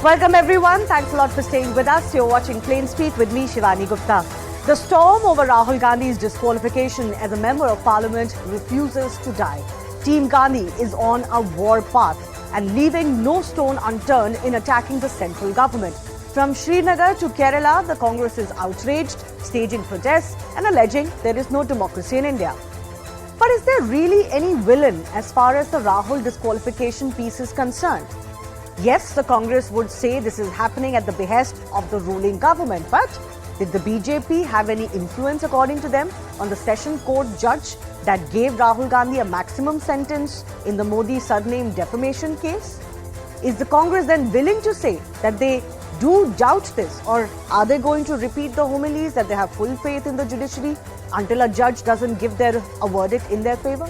Welcome everyone. Thanks a lot for staying with us. You're watching Plain Speak with me, Shivani Gupta. The storm over Rahul Gandhi's disqualification as a member of parliament refuses to die. Team Gandhi is on a war path and leaving no stone unturned in attacking the central government. From Srinagar to Kerala, the Congress is outraged, staging protests and alleging there is no democracy in India. But is there really any villain as far as the Rahul disqualification piece is concerned? Yes, the Congress would say this is happening at the behest of the ruling government, but did the BJP have any influence, according to them, on the session court judge that gave Rahul Gandhi a maximum sentence in the Modi surname defamation case? Is the Congress then willing to say that they do doubt this, or are they going to repeat the homilies that they have full faith in the judiciary until a judge doesn't give a verdict in their favor?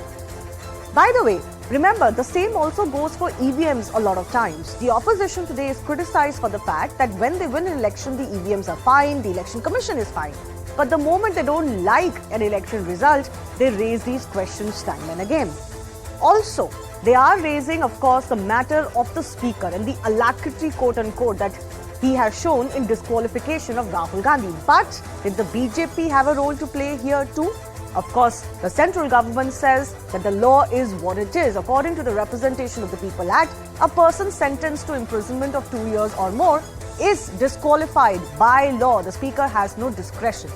By the way, remember, the same also goes for EVMs a lot of times. The opposition today is criticized for the fact that when they win an election, the EVMs are fine, the election commission is fine. But the moment they don't like an election result, they raise these questions time and again. Also, they are raising, of course, the matter of the speaker and the alacrity, quote-unquote, that he has shown in disqualification of Rahul Gandhi. But did the BJP have a role to play here too? Of course, the central government says that the law is what it is. According to the Representation of the People Act, a person sentenced to imprisonment of 2 years or more is disqualified by law. The speaker has no discretion.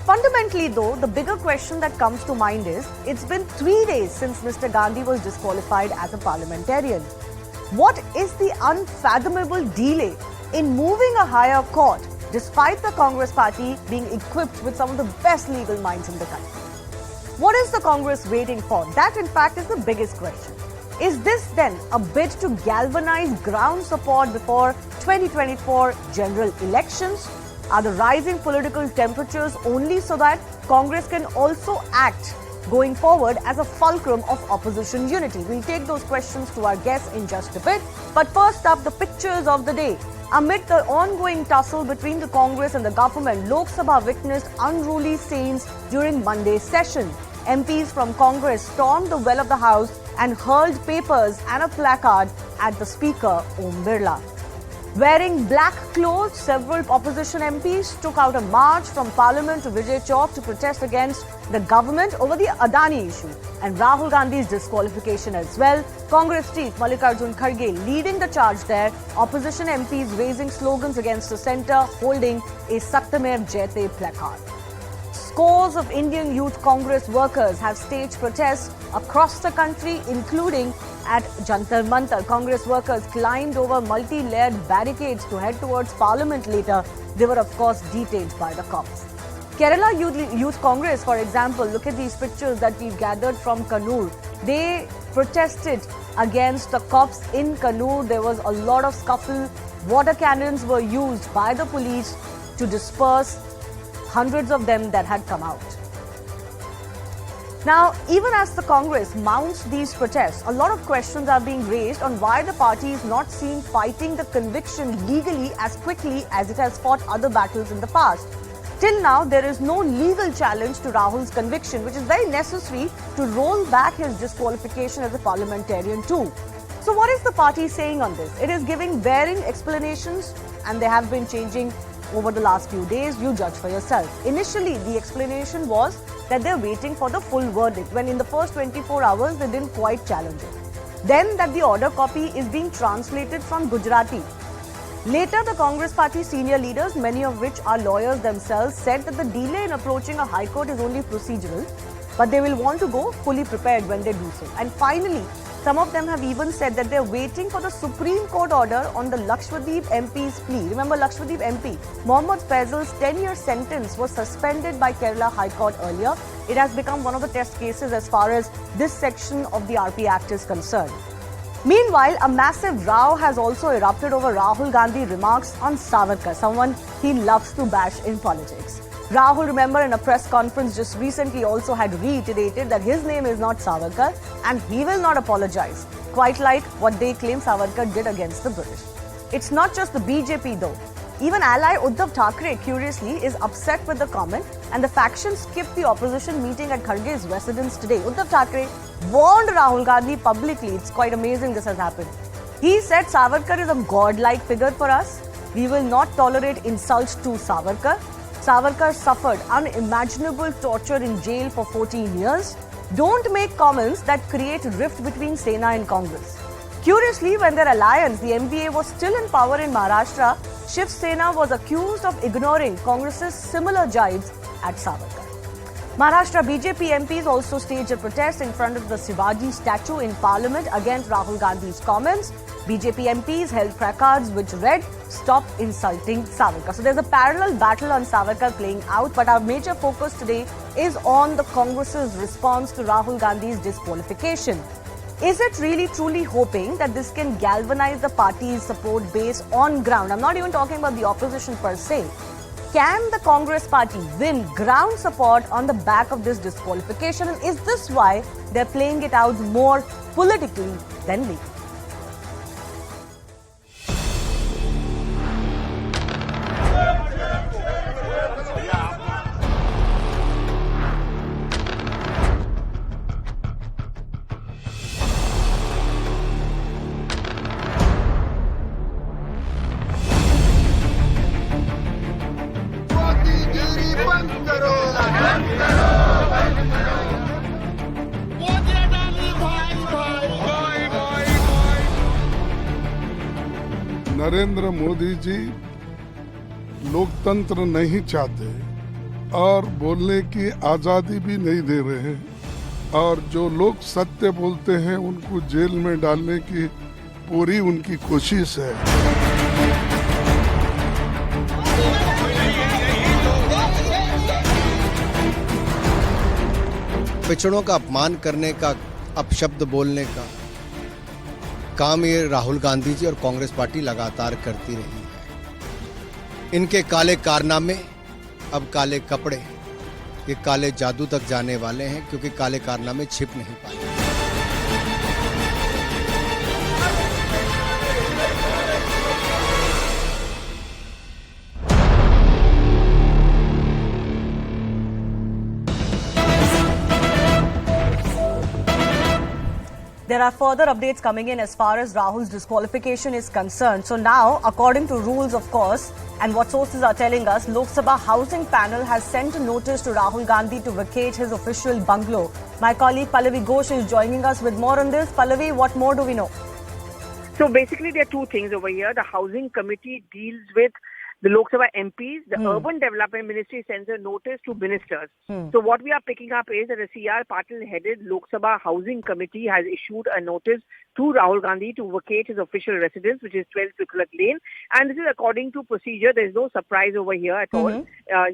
Fundamentally, though, the bigger question that comes to mind is, it's been 3 days since Mr. Gandhi was disqualified as a parliamentarian. What is the unfathomable delay in moving a higher court, despite the Congress party being equipped with some of the best legal minds in the country? What is the Congress waiting for? That, in fact, is the biggest question. Is this then a bid to galvanize ground support before 2024 general elections? Are the rising political temperatures only so that Congress can also act going forward as a fulcrum of opposition unity? We'll take those questions to our guests in just a bit. But first up, the pictures of the day. Amid the ongoing tussle between the Congress and the government, Lok Sabha witnessed unruly scenes during Monday's session. MPs from Congress stormed the well of the House and hurled papers and a placard at the Speaker, Om Birla. Wearing black clothes, several opposition MPs took out a march from Parliament to Vijay Chowk to protest against the government over the Adani issue and Rahul Gandhi's disqualification as well. Congress chief Mallikarjun Kharge leading the charge there. Opposition MPs raising slogans against the centre, holding a Satyamev Jayate placard. Scores of Indian Youth Congress workers have staged protests across the country, including at Jantar Mantar. Congress workers climbed over multi-layered barricades to head towards Parliament later. They were, of course, detained by the cops. Kerala Youth Congress, for example, look at these pictures that we've gathered from Kannur. They protested against the cops in Kannur. There was a lot of scuffle. Water cannons were used by the police to disperse hundreds of them that had come out. Now, even as the Congress mounts these protests, a lot of questions are being raised on why the party is not seen fighting the conviction legally as quickly as it has fought other battles in the past. Till now, there is no legal challenge to Rahul's conviction, which is very necessary to roll back his disqualification as a parliamentarian too. So what is the party saying on this? It is giving varying explanations, and they have been changing over the last few days. You judge for yourself. Initially, the explanation was that they're waiting for the full verdict, when in the first 24 hours, they didn't quite challenge it. Then that the order copy is being translated from Gujarati. Later, the Congress party senior leaders, many of which are lawyers themselves, said that the delay in approaching a high court is only procedural, but they will want to go fully prepared when they do so. And finally, some of them have even said that they're waiting for the Supreme Court order on the Lakshadweep MP's plea. Remember, Lakshadweep MP, Mohammad Faisal's 10-year sentence was suspended by Kerala High Court earlier. It has become one of the test cases as far as this section of the RP Act is concerned. Meanwhile, a massive row has also erupted over Rahul Gandhi remarks on Savarkar, someone he loves to bash in politics. Rahul, remember, in a press conference just recently also had reiterated that his name is not Savarkar and he will not apologize, quite like what they claim Savarkar did against the British. It's not just the BJP though. Even ally Uddhav Thackeray, curiously, is upset with the comment, and the faction skipped the opposition meeting at Kharge's residence today. Uddhav Thackeray warned Rahul Gandhi publicly. It's quite amazing this has happened. He said Savarkar is a godlike figure for us. We will not tolerate insults to Savarkar. Savarkar suffered unimaginable torture in jail for 14 years. Don't make comments that create rift between Sena and Congress. Curiously, when their alliance, the MVA, was still in power in Maharashtra, Shiv Sena was accused of ignoring Congress's similar jibes at Savarkar. Maharashtra BJP MPs also staged a protest in front of the Shivaji statue in Parliament against Rahul Gandhi's comments. BJP MPs held placards which read, "Stop insulting Savarkar." So there's a parallel battle on Savarkar playing out, but our major focus today is on the Congress's response to Rahul Gandhi's disqualification. Is it really truly hoping that this can galvanize the party's support base on ground? I'm not even talking about the opposition per se. Can the Congress party win ground support on the back of this disqualification? And is this why they're playing it out more politically than legally? Narendra Modi ji लोकतंत्र नहीं चाहते और बोलने की आजादी भी नहीं दे रहे हैं, और जो लोग सत्य बोलते हैं उनको जेल में डालने की पूरी उनकी कोशिश है। पिछड़ों का अपमान करने का, अपशब्द बोलने का काम ये राहुल गांधी जी और कांग्रेस पार्टी लगातार करती रही है। इनके काले कारनामे अब काले कपड़े, ये काले जादू तक जाने वाले हैं, क्योंकि काले कारनामे छिप नहीं पाए। There are further updates coming in as far as Rahul's disqualification is concerned. So now, according to rules, of course, and what sources are telling us, Lok Sabha Housing Panel has sent a notice to Rahul Gandhi to vacate his official bungalow. My colleague Pallavi Ghosh is joining us with more on this. Pallavi, what more do we know? So basically, there are two things over here. The Housing Committee deals with the Lok Sabha MPs. The Urban Development Ministry sends a notice to ministers. So what we are picking up is that the C.R. Patil-headed Lok Sabha Housing Committee has issued a notice to Rahul Gandhi to vacate his official residence, which is 12 Tukulak Lane. And this is according to procedure. There is no surprise over here at all.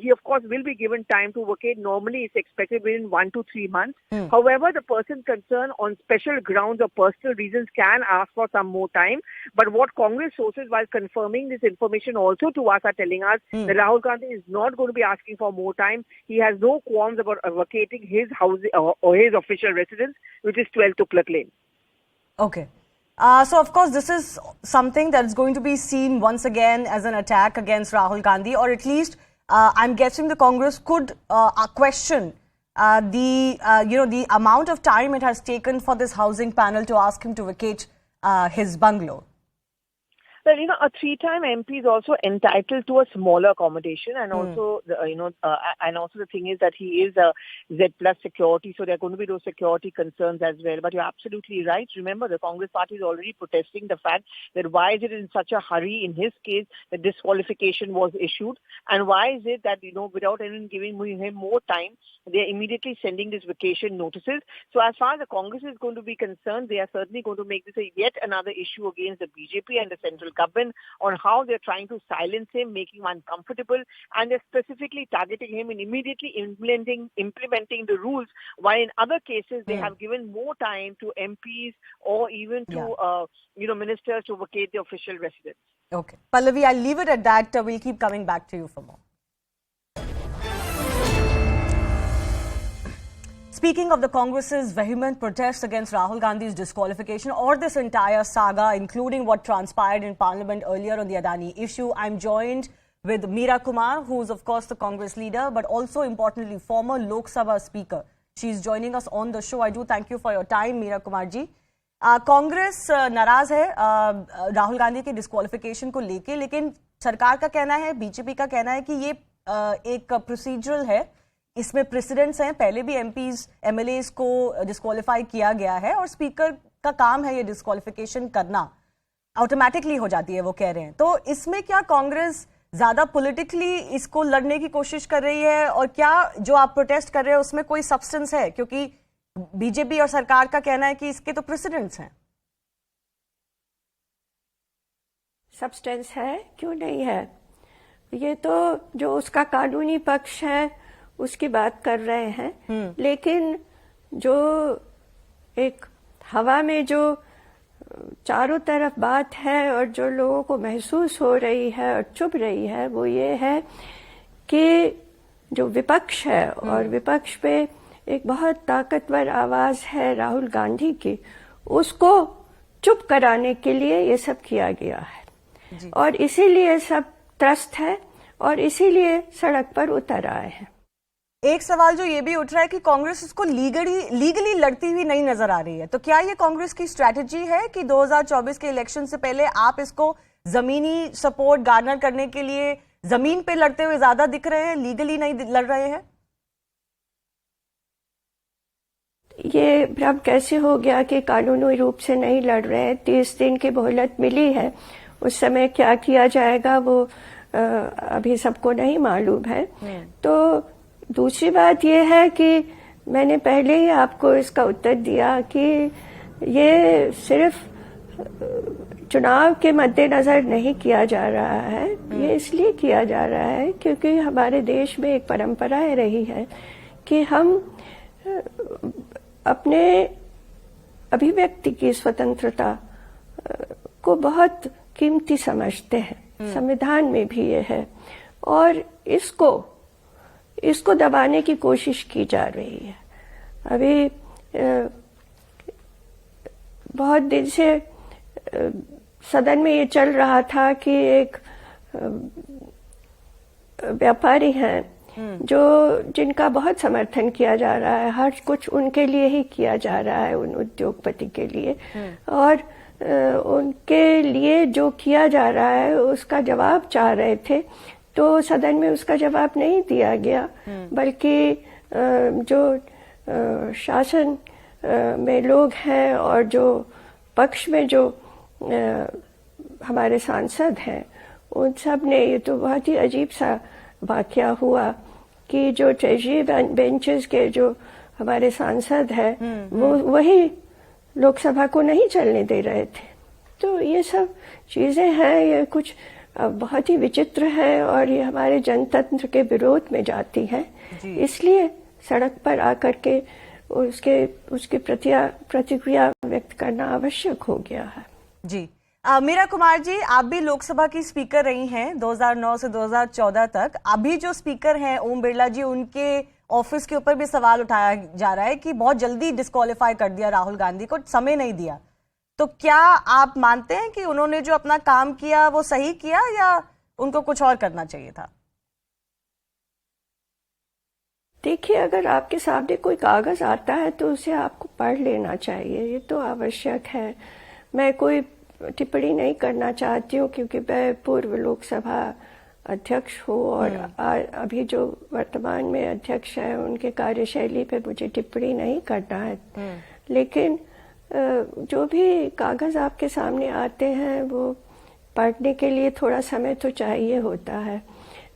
He, of course, will be given time to vacate. Normally, it's expected within 1 to 3 months. However, the person concerned on special grounds or personal reasons can ask for some more time. But what Congress sources, while confirming this information also to us, are telling us that Rahul Gandhi is not going to be asking for more time. He has no qualms about vacating his house or his official residence, which is 12 Tukulak Lane. Okay. So, of course, this is something that is going to be seen once again as an attack against Rahul Gandhi, or at least I'm guessing the Congress could question the amount of time it has taken for this housing panel to ask him to vacate his bungalow. Well, a three-time MP is also entitled to a smaller accommodation, and also, and also the thing is that he is a Z plus security, so there are going to be those security concerns as well. But you're absolutely right. Remember, the Congress party is already protesting the fact that why is it in such a hurry in his case that disqualification was issued, and why is it that without even giving him more time, they are immediately sending these vacation notices. So as far as the Congress is going to be concerned, they are certainly going to make this yet another issue against the BJP and the central government on how they're trying to silence him, making him uncomfortable, and they're specifically targeting him and immediately implementing the rules, while in other cases they have given more time to MPs or even to ministers to vacate the official residence. Okay. Pallavi, I'll leave it at that. We'll keep coming back to you for more. Speaking of the Congress's vehement protests against Rahul Gandhi's disqualification or this entire saga, including what transpired in Parliament earlier on the Adani issue, I'm joined with Meera Kumar, who is of course the Congress leader, but also importantly former Lok Sabha Speaker. She's joining us on the show. I do thank you for your time, Meera Kumar ji. Congress नाराज है राहुल गांधी के disqualification को लेके, लेकिन सरकार का कहना है, बीजेपी का कहना है कि ये एक प्रोसीजरल है, इसमें प्रेसिडेंट्स हैं, पहले भी एमपीज एमएलएज को डिस्क्वालीफाई किया गया है और स्पीकर का काम है ये डिस्क्वालिफिकेशन करना, ऑटोमेटिकली हो जाती है, वो कह रहे हैं। तो इसमें क्या कांग्रेस ज्यादा पॉलिटिकली इसको लड़ने की कोशिश कर रही है, और क्या जो आप प्रोटेस्ट कर रहे हैं उसमें कोई सब्सटेंस है? क्योंकि बीजेपी और सरकार का कहना है कि इसके तो प्रेसिडेंट्स हैं। सब्सटेंस है, क्यों नहीं है? ये तो जो उसका कानूनी पक्ष है उसकी बात कर रहे हैं, लेकिन जो एक हवा में जो चारों तरफ बात है और जो लोगों को महसूस हो रही है और चुभ रही है, वो ये है कि जो विपक्ष है और विपक्ष पे एक बहुत ताकतवर आवाज है राहुल गांधी की, उसको चुप कराने के लिए ये सब किया गया है और इसीलिए सब त्रस्त है और इसीलिए सड़क पर उतर आए हैं। एक सवाल जो ये भी उठ रहा है कि कांग्रेस इसको लीगली लड़ती हुई नहीं नजर आ रही है, तो क्या ये कांग्रेस की स्ट्रैटेजी है कि 2024 के इलेक्शन से पहले आप इसको जमीनी सपोर्ट गार्नर करने के लिए जमीन पे लड़ते हुए ज्यादा दिख रहे हैं, लीगली नहीं लड़ रहे हैं? ये भ्रम कैसे हो गया कि कानूनी रूप से नहीं लड़ रहे हैं? 30 दिन की मोहलत मिली है, उस समय क्या किया जाएगा वो अभी सबको नहीं मालूम है। तो दूसरी बात यह है कि मैंने पहले ही आपको इसका उत्तर दिया कि ये सिर्फ चुनाव के मद्देनजर नहीं किया जा रहा है, ये इसलिए किया जा रहा है क्योंकि हमारे देश में एक परंपरा रही है कि हम अपने अभिव्यक्ति की स्वतंत्रता को बहुत कीमती समझते हैं, संविधान में भी ये है, और इसको दबाने की कोशिश की जा रही है। अभी बहुत दिन से सदन में ये चल रहा था कि एक व्यापारी हैं जिनका बहुत समर्थन किया जा रहा है, हर कुछ उनके लिए ही किया जा रहा है, उन उद्योगपति के लिए, और उनके लिए जो किया जा रहा है उसका जवाब चाह रहे थे, तो सदन में उसका जवाब नहीं दिया गया, बल्कि जो शासन में लोग हैं और जो पक्ष में जो हमारे सांसद हैं, उन सब ने, ये तो बहुत ही अजीब सा वाकया हुआ कि जो ट्रेजरी बेंचेस के जो हमारे सांसद हैं वो वही लोकसभा को नहीं चलने दे रहे थे। तो ये सब चीजें हैं, ये कुछ बहुत ही विचित्र है और ये हमारे जनतंत्र के विरोध में जाती हैं, इसलिए सड़क पर आकर के उसकी प्रतिक्रिया व्यक्त करना आवश्यक हो गया है। जी मीरा कुमार जी, आप भी लोकसभा की स्पीकर रही हैं 2009 से 2014 तक। अभी जो स्पीकर हैं ओम बिरला जी, उनके ऑफिस के ऊपर भी सवाल उठाया जा रहा है कि बहुत जल्दी डिस्क्वालीफाई कर दिया राहुल गांधी को, समय नहीं दिया। तो क्या आप मानते हैं कि उन्होंने जो अपना काम किया वो सही किया या उनको कुछ और करना चाहिए था? देखिए, अगर आपके सामने कोई कागज आता है तो उसे आपको पढ़ लेना चाहिए, ये तो आवश्यक है। मैं कोई टिप्पणी नहीं करना चाहती हूँ क्योंकि मैं पूर्व लोकसभा अध्यक्ष हूँ और अभी जो वर्तमान में अध्यक्ष है उनके कार्यशैली पे मुझे टिप्पणी नहीं करना है, लेकिन जो भी कागज आपके सामने आते हैं वो पढ़ने के लिए थोड़ा समय तो चाहिए होता है,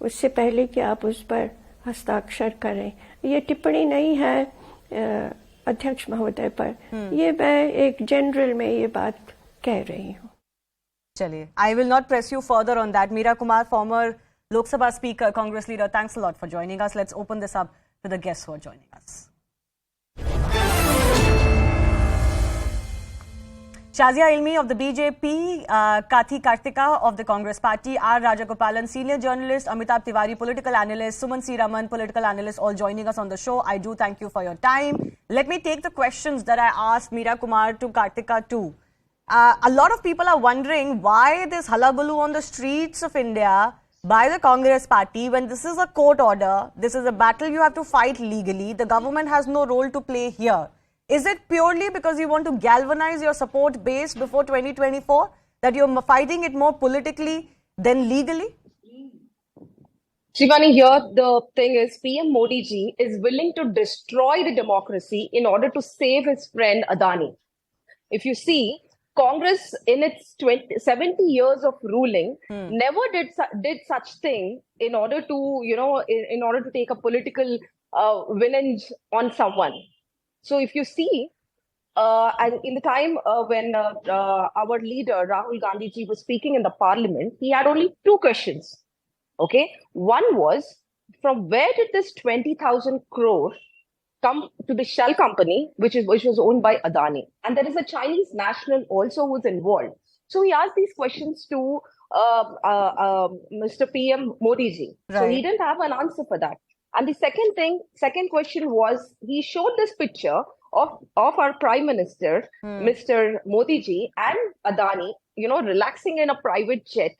उससे पहले कि आप उस पर हस्ताक्षर करें। ये टिप्पणी नहीं है अध्यक्ष महोदय पर, ये मैं एक जनरल में ये बात कह रही हूँ। चलिए, I will not press you further on that. Meera Kumar, former Lok Sabha speaker, Congress leader, thanks a lot for joining us. Let's open this up with the guests who are joining us. Shazia Ilmi of the BJP, Kathi Kartika of the Congress Party, R. Rajagopalan, senior journalist, Amitabh Tiwari, political analyst, Suman C. Raman, political analyst, all joining us on the show. I do thank you for your time. Let me take the questions that I asked Meera Kumar to Kartika too. A lot of people are wondering why this hullabaloo on the streets of India by the Congress Party when this is a court order, this is a battle you have to fight legally. The government has no role to play here. Is it purely because you want to galvanize your support base before 2024, that you're fighting it more politically than legally? Shivani, here the thing is, PM Modi ji is willing to destroy the democracy in order to save his friend Adani. If you see, Congress in its 70 years of ruling never did such thing in order to, in order to take a political vengeance on someone. So if you see, and in the time when our leader Rahul Gandhi ji was speaking in the parliament, he had only two questions. Okay, one was, from where did this 20,000 crore come to the shell company, which was owned by Adani, and there is a Chinese national also who's involved. So he asked these questions to Mr. PM Modi ji. Right. So he didn't have an answer for that. And the second question was, he showed this picture of our Prime Minister, Mr. Modi ji, and Adani, relaxing in a private jet.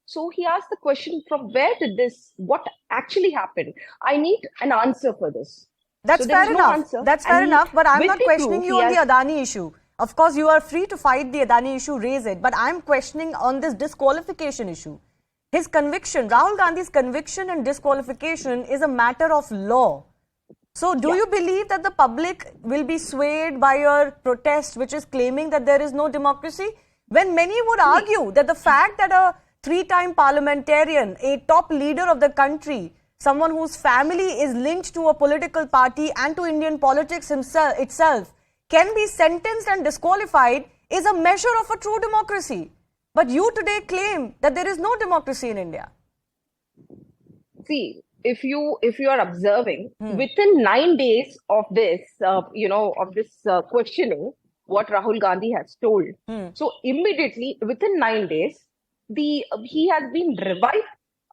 So he asked the question, from where did what actually happened? I need an answer for this. That's fair enough. That's fair enough. But I'm not questioning you on the Adani issue. Of course, you are free to fight the Adani issue, raise it. But I'm questioning on this disqualification issue. His conviction, Rahul Gandhi's conviction and disqualification is a matter of law. So do you believe that the public will be swayed by your protest, which is claiming that there is no democracy? When many would argue that the fact that a three-time parliamentarian, a top leader of the country, someone whose family is linked to a political party and to Indian politics itself, can be sentenced and disqualified, is a measure of a true democracy. But you today claim that there is no democracy in India. See, if you are observing, within 9 days of this, questioning, what Rahul Gandhi has told, so immediately within 9 days, he has been revived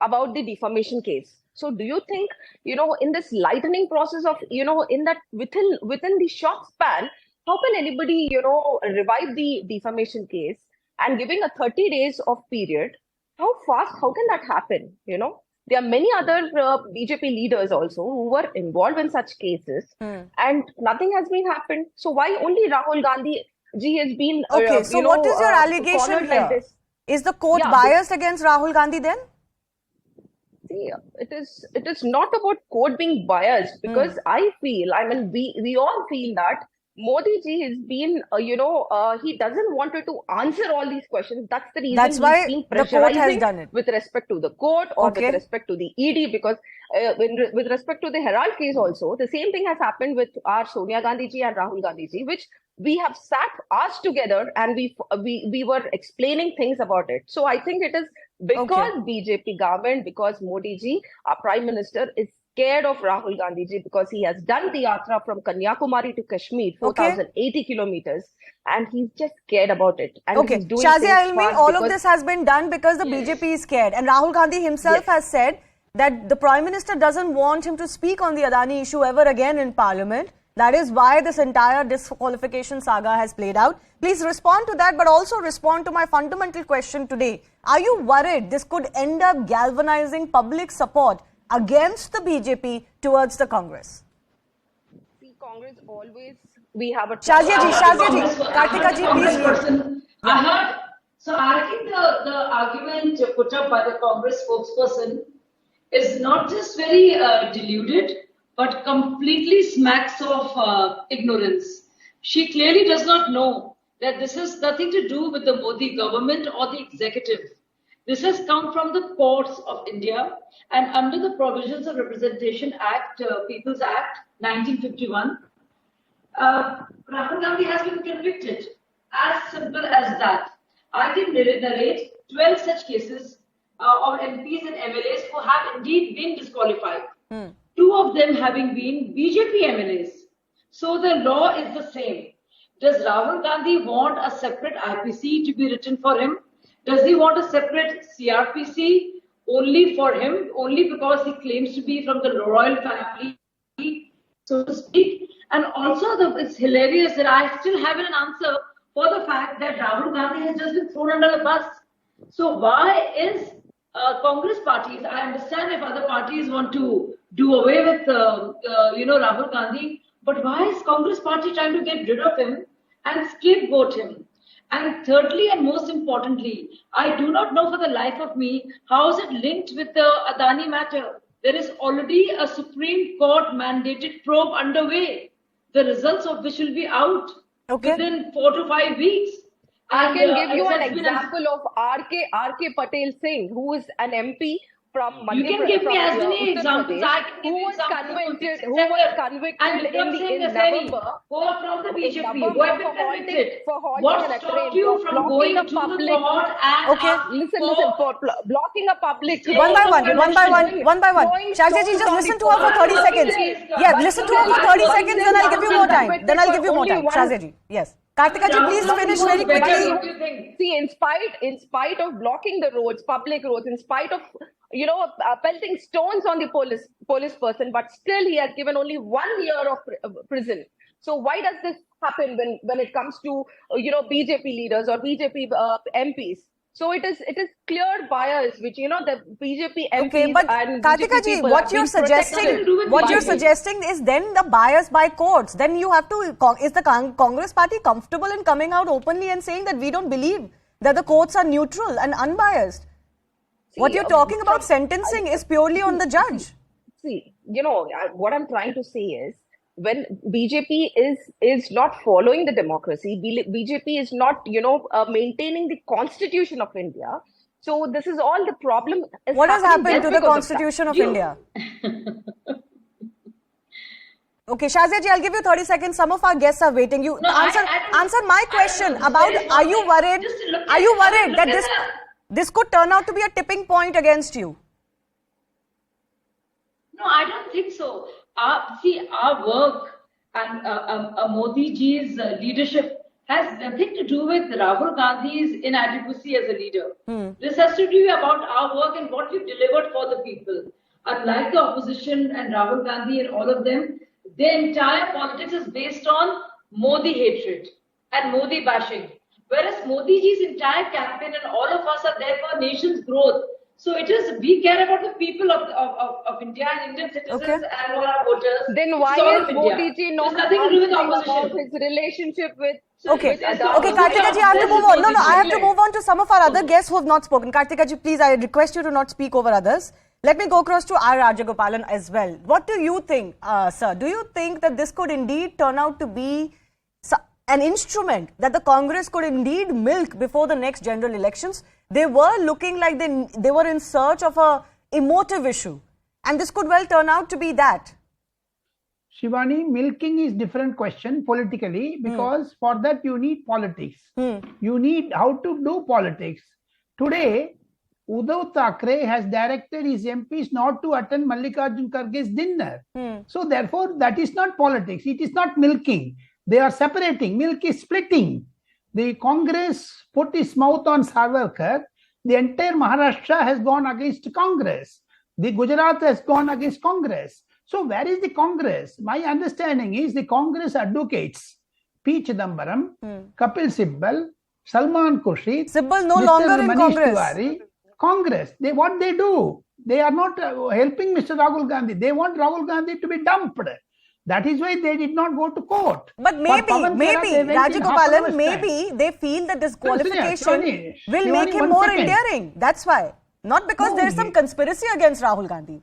about the defamation case. So do you think, in this lightening process of, in that within the short span, how can anybody, revive the defamation case and giving a 30 days of period? How can that happen? There are many other BJP leaders also who were involved in such cases and nothing has been happened. So why only Rahul Gandhi ji has been, okay, so what is your allegation here? Like is the court biased against Rahul Gandhi then? See, it is not about court being biased, because I feel, we all feel that Modi ji has been, he doesn't want to answer all these questions. That's the reason That's why he's been the court has done it. With respect to the court or with respect to the ED, because with respect to the Herald case also, the same thing has happened with our Sonia Gandhi ji and Rahul Gandhi ji, which we have sat us together and we were explaining things about it. So I think it is because BJP government, because Modi ji, our Prime Minister, is scared of Rahul Gandhi ji, because he has done the yatra from Kanyakumari to Kashmir, 4,080 kilometers, and he's just scared about it. And he's doing Shazia Ilmi, all of this has been done because the BJP is scared. And Rahul Gandhi himself has said that the Prime Minister doesn't want him to speak on the Adani issue ever again in Parliament. That is why this entire disqualification saga has played out. Please respond to that, but also respond to my fundamental question today. Are you worried this could end up galvanizing public support against the BJP towards the Congress? See, Congress always, we have a... Shazia ji, Kartika ji, please. I think the argument put up by the Congress spokesperson is not just very deluded, but completely smacks of ignorance. She clearly does not know that this has nothing to do with the Modi government or the executive. This has come from the courts of India, and under the provisions of Representation Act, People's Act 1951, Rahul Gandhi has been convicted. As simple as that. I can narrate 12 such cases of MPs and MLAs who have indeed been disqualified. 2 of them having been BJP MLAs. So the law is the same. Does Rahul Gandhi want a separate IPC to be written for him? Does he want a separate CRPC only for him, only because he claims to be from the royal family, so to speak? And also, it's hilarious that I still haven't an answer for the fact that Rahul Gandhi has just been thrown under the bus. So why is Congress parties, I understand if other parties want to do away with, Rahul Gandhi, But why is Congress party trying to get rid of him and scapegoat him? And thirdly, and most importantly, I do not know for the life of me how is it linked with the Adani matter. There is already a Supreme Court mandated probe underway, the results of which will be out within 4 to 5 weeks. I can give you an example of R.K. Patel Singh, who is an MP from Madhya Pradesh. You can give me as many examples. Who was convicted in November. Who are from the BJP, who have been convicted. For What stopped you from going to the court and listen, for blocking a public... One by one. Shazia ji, just listen to her for 30 seconds. Yeah, listen to her for 30 seconds, then I'll give you more time. Shazia ji, yes. Kartika ji, please finish very quickly. See, in spite of blocking the roads, public roads, in spite of pelting stones on the police person, but still he has given only 1 year of prison. So why does this happen when it comes to BJP leaders or BJP MPs? So it is clear bias, which the BJP MPs and Kartika BJP ji, people what you're suggesting is then the bias by courts. Then you have to. Is the Congress party comfortable in coming out openly and saying that we don't believe that the courts are neutral and unbiased? What you're talking about sentencing is purely on the judge. See, what I'm trying to say is, when BJP is not following the democracy, BJP is not, maintaining the constitution of India. So this is all the problem. What has happened to the constitution of India? Okay, Shazia ji, I'll give you 30 seconds. Some of our guests are waiting. You answer my question about, are you worried that this could turn out to be a tipping point against you? No, I don't think so. Our work and Modi ji's leadership has nothing to do with Rahul Gandhi's inadequacy as a leader. This has to do about our work and what we've delivered for the people. Unlike the opposition and Rahul Gandhi and all of them, their entire politics is based on Modi hatred and Modi bashing. Whereas Modi ji's entire campaign and all of us are there for nation's growth. So it is, we care about the people of India and Indian citizens and all our voters. Then why is Modi ji not answering about his relationship with... Okay, Kartika ji, I have to move on. I have to move on to some of our other guests who have not spoken. Kartika ji, please, I request you to not speak over others. Let me go across to R. Rajagopalan as well. What do you think, sir? Do you think that this could indeed turn out to be an instrument that the Congress could indeed milk before the next general elections? They were looking like they were in search of a emotive issue, and this could well turn out to be that. Shivani, milking is different question politically, because for that you need politics. You need how to do politics. Today, Uddhav Thackeray has directed his MPs not to attend Mallikarjun Kharge's dinner. So therefore, that is not politics. It is not milking. They are separating. Milk is splitting. The Congress put its mouth on Savarkar. The entire Maharashtra has gone against Congress. The Gujarat has gone against Congress. So where is the Congress? My understanding is the Congress advocates P. Chidambaram, Kapil Sibbal, Salman Khurshid, Sibbal no longer in Congress. Tiwari, Congress. What they do? They are not helping Mr. Rahul Gandhi. They want Rahul Gandhi to be dumped. That is why they did not go to court. But maybe, Rajagopalan, maybe they feel that disqualification will make him more endearing. That's why. Not because there is some conspiracy against Rahul Gandhi.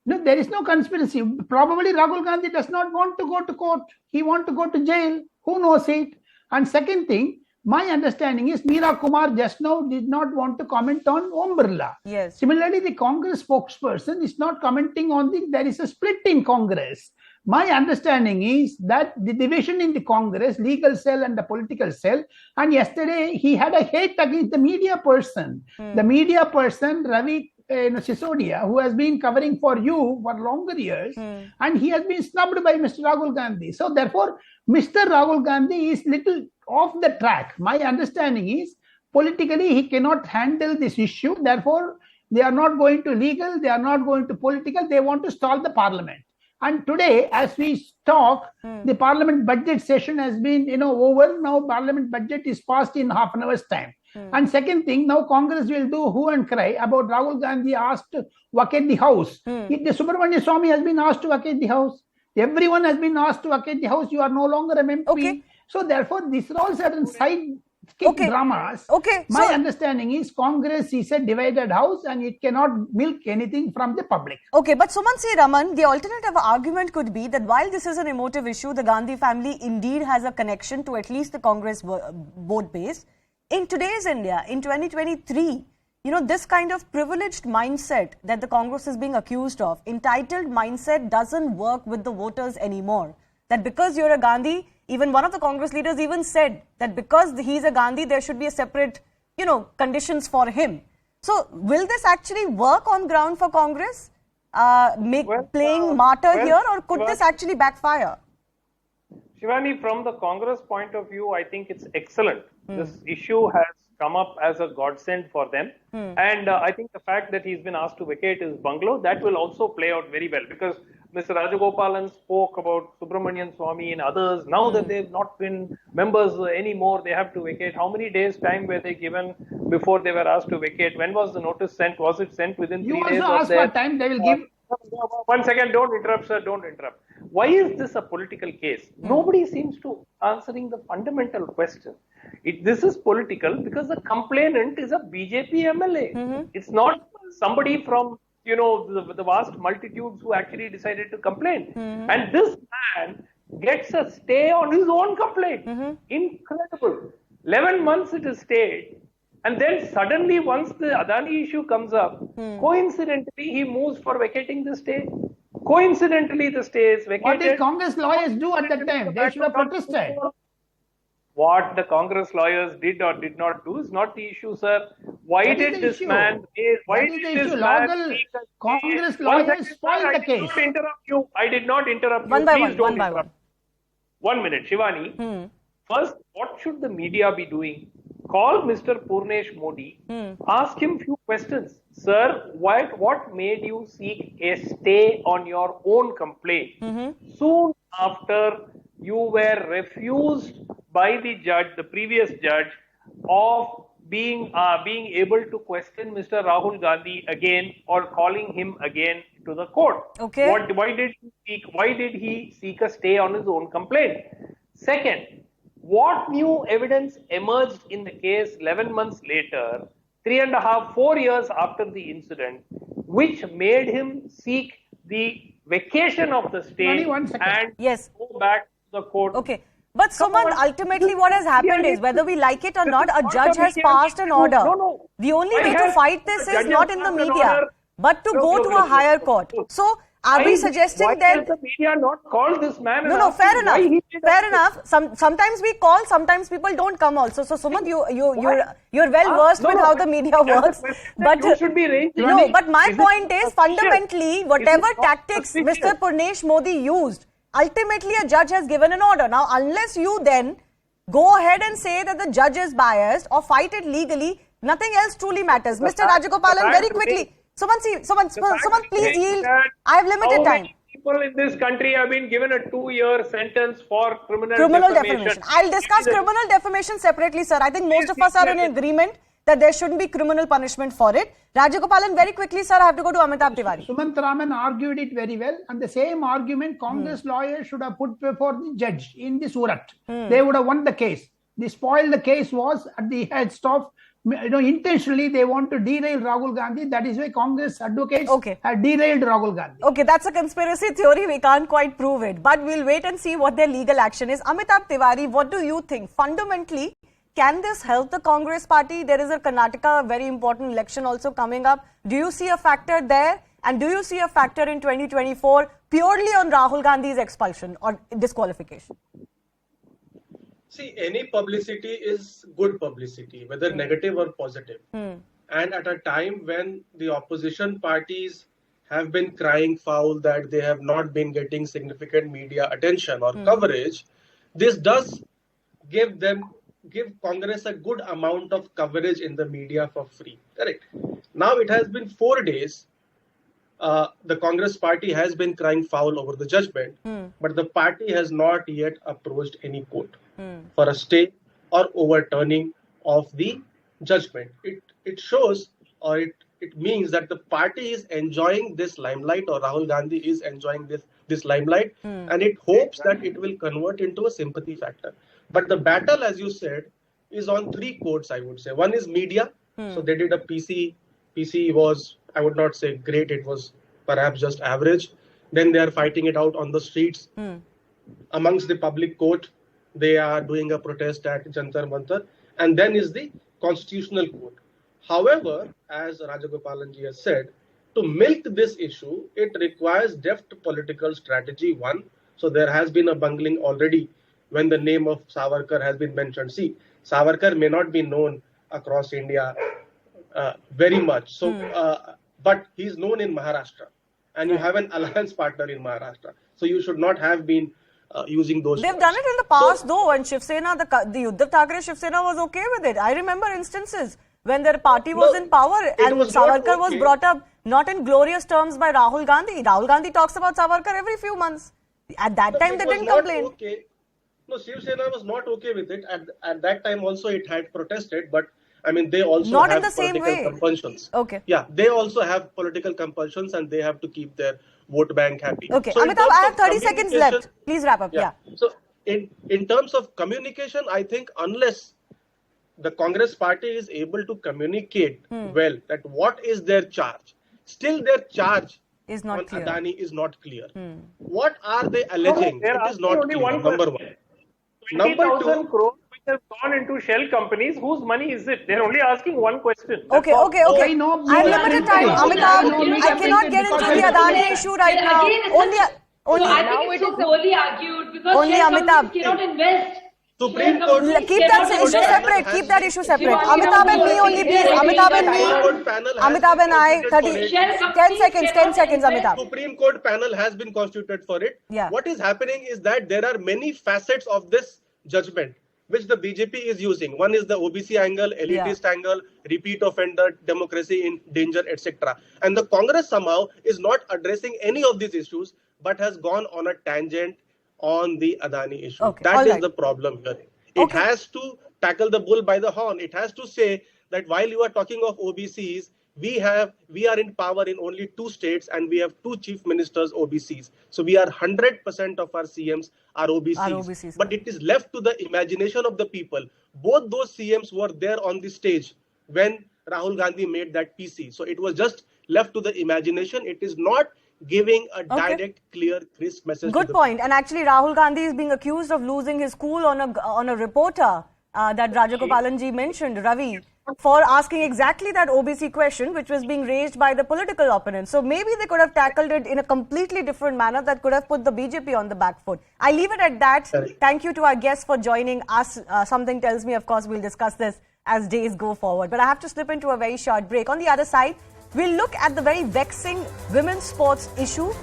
No, there is no conspiracy. Probably Rahul Gandhi does not want to go to court. He wants to go to jail. Who knows it? And second thing, my understanding is Meera Kumar just now did not want to comment on Om Birla. Yes. Similarly, the Congress spokesperson is not commenting on there is a split in Congress. My understanding is that the division in the Congress, legal cell and the political cell, and yesterday he had a hate against the media person. The media person, Ravi Sisodia, who has been covering for you for longer years, and he has been snubbed by Mr. Rahul Gandhi. So therefore, Mr. Rahul Gandhi is little off the track. My understanding is politically he cannot handle this issue. Therefore, they are not going to legal, they are not going to political, they want to stall the parliament. And today, as we talk, the parliament budget session has been, over. Now parliament budget is passed in half an hour's time. And second thing, now Congress will do hue and cry about Rahul Gandhi asked to vacate the house. The Subramania Swamy has been asked to vacate the house. Everyone has been asked to vacate the house. You are no longer a MP. Okay. So therefore, these are all certain sidekick dramas. Okay. My understanding is Congress is a divided house and it cannot milk anything from the public. Okay, but Sumansi Raman, the alternative argument could be that while this is an emotive issue, the Gandhi family indeed has a connection to at least the Congress vote base. In today's India, in 2023, this kind of privileged mindset that the Congress is being accused of, entitled mindset, doesn't work with the voters anymore. That because you're a Gandhi, even one of the Congress leaders even said that because he's a Gandhi, there should be a separate, conditions for him. So, will this actually work on ground for Congress, playing martyr here, or could this actually backfire? Shivani, from the Congress point of view, I think it's excellent. This issue has come up as a godsend for them. And I think the fact that he's been asked to vacate his bungalow, that will also play out very well, because Mr. Rajagopalan spoke about Subramanian Swamy and others. Now that they've not been members anymore, they have to vacate. How many days time were they given before they were asked to vacate? When was the notice sent? Was it sent within 3 days? You also ask what time they will give. 1 second, don't interrupt, sir, don't interrupt. Why is this a political case? Nobody seems to answering the fundamental question. This is political because the complainant is a BJP MLA. It's not somebody from, the vast multitudes who actually decided to complain. And this man gets a stay on his own complaint. Incredible. 11 months it is stayed. And then suddenly, once the Adani issue comes up, coincidentally, he moves for vacating the stay. Coincidentally, the stay is vacated. What did Congress lawyers do at that time? They should have protested. What the Congress lawyers did or did not do is not the issue, sir. Why did this man? Why did this man? Congress lawyers spoiled the case. I did not interrupt you. One by Please one. don't interrupt. 1 minute, Shivani. First, what should the media be doing? Call Mr. Purnesh Modi, ask him few questions. Sir, what made you seek a stay on your own complaint? Soon after, you were refused by the judge, the previous judge, of being able to question Mr. Rahul Gandhi again or calling him again to the court. Okay. Why did he seek a stay on his own complaint? Second, what new evidence emerged in the case 11 months later, 3.5, 4 years after the incident, which made him seek the vacation of the stay and go back to the court? Okay. But Suman, ultimately what has happened is, whether we like it or not, a judge has passed an order. The only way to fight this is not in the media, but to go to a higher court. So, are we suggesting that the media not call this man? No, fair enough. Fair enough. Sometimes we call, sometimes people don't come also. So Sumant, you're well versed with how the media works. But you should be raising. No, but my point is fundamentally whatever tactics Mr. Purnesh Modi used, ultimately a judge has given an order. Now, unless you then go ahead and say that the judge is biased or fight it legally, nothing else truly matters. Mr. Rajagopalan, very quickly. Suman, please yield. I have limited time. People in this country have been given a 2-year sentence for criminal defamation. I'll discuss criminal defamation separately, sir. I think most of us are in agreement that there shouldn't be criminal punishment for it. Rajagopalan, very quickly, sir, I have to go to Amitabh Tiwari. Sumant Raman argued it very well, and the same argument Congress lawyers should have put before the judge in the Surat. They would have won the case. The spoil the case was at the head of, intentionally they want to derail Rahul Gandhi. That is why Congress advocates have derailed Rahul Gandhi. Okay, that's a conspiracy theory. We can't quite prove it. But we'll wait and see what their legal action is. Amitabh Tiwari, what do you think? Fundamentally, can this help the Congress party? There is a Karnataka very important election also coming up. Do you see a factor there? And do you see a factor in 2024 purely on Rahul Gandhi's expulsion or disqualification? See, any publicity is good publicity, whether negative or positive. And at a time when the opposition parties have been crying foul that they have not been getting significant media attention or coverage, this does give Congress a good amount of coverage in the media for free. Correct. Now it has been 4 days. The Congress party has been crying foul over the judgment, but the party has not yet approached any court for a stay or overturning of the judgment. It shows, or it means that the party is enjoying this limelight, or Rahul Gandhi is enjoying this this limelight, and it hopes that it will convert into a sympathy factor. But the battle, as you said, is on three courts, I would say. One is media. So they did a PC. PC was, I would not say great, it was perhaps just average. Then they are fighting it out on the streets. Amongst the public court, they are doing a protest at Jantar Mantar. And then is the constitutional court. However, as Rajagopalanji has said, to milk this issue, it requires deft political strategy, one. So there has been a bungling already when the name of Savarkar has been mentioned. See, Savarkar may not be known across India very much. So, but he's known in Maharashtra. And you have an alliance partner in Maharashtra. So you should not have been using those. They've done it in the past, though, and Shiv Sena, the Uddhav Thackeray Shiv Sena was okay with it. I remember instances when their party was in power and Savarkar was brought up not in glorious terms by Rahul Gandhi. Rahul Gandhi talks about Savarkar every few months. At that time, they didn't complain. Okay. No, Shiv Sena was not okay with it. At that time also it had protested, but I mean, they also not have in the same political way. compulsions. Okay. Yeah, they also have political compulsions and they have to keep their vote bank happy. Okay, So Amitabh, I have 30 seconds left. Please wrap up. Yeah. So in terms of communication, I think unless the Congress party is able to communicate well that what is their charge, still their charge Is not on clear. Adani is not clear. What are they alleging? There It is are not only clear, one number question. one. Number 20,000 two, crores which have gone into shell companies. Whose money is it? They're only asking one question. Okay. I know I have media limited printed time. it. Amitabh, I know media I cannot printed get into because the I Adani know. issue right now. Again, it's Only so I think it's so poorly argued because Only share Amitabh. companies cannot invest. Supreme Share Court. companies keep cannot that issue invest. separate. Keep that issue separate. Shivani, Amitabh and me only, please. Amitabh and me. Supreme Court panel has Amitabh been and I, constituted 30, for it. 10 seconds, 10 seconds, Amitabh. Supreme Court panel has been constituted for it. Yeah. What is happening is that there are many facets of this judgment which the BJP is using. One is the OBC angle, elitist angle, repeat offender, democracy in danger, etc. And the Congress somehow is not addressing any of these issues but has gone on a tangent on the Adani issue. Okay, That all is right. the problem here. It has to tackle the bull by the horn. It has to say that while you are talking of OBCs, we are in power in only 2 states and we have 2 chief ministers OBCs. So we are 100% of our CMs are OBCs. But it is left to the imagination of the people. Both those CMs were there on the stage when Rahul Gandhi made that PC. So it was just left to the imagination. It is not giving a direct, clear, crisp message. Good point. And actually, Rahul Gandhi is being accused of losing his cool on a reporter that Rajagopalanji mentioned, Ravi, for asking exactly that OBC question, which was being raised by the political opponents. So maybe they could have tackled it in a completely different manner that could have put the BJP on the back foot. I leave it at that. Thank you to our guests for joining us. Something tells me, of course, we'll discuss this as days go forward. But I have to slip into a very short break. On the other side, we'll look at the very vexing women's sports issue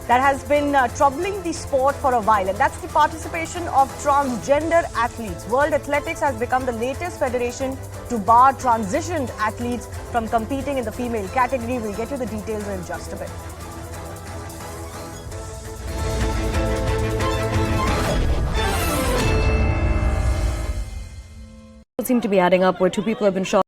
that has been troubling the sport for a while, and that's the participation of transgender athletes. World Athletics has become the latest federation to bar transitioned athletes from competing in the female category. We'll get you the details in just a bit. Seem to be adding up where 2 people have been shot.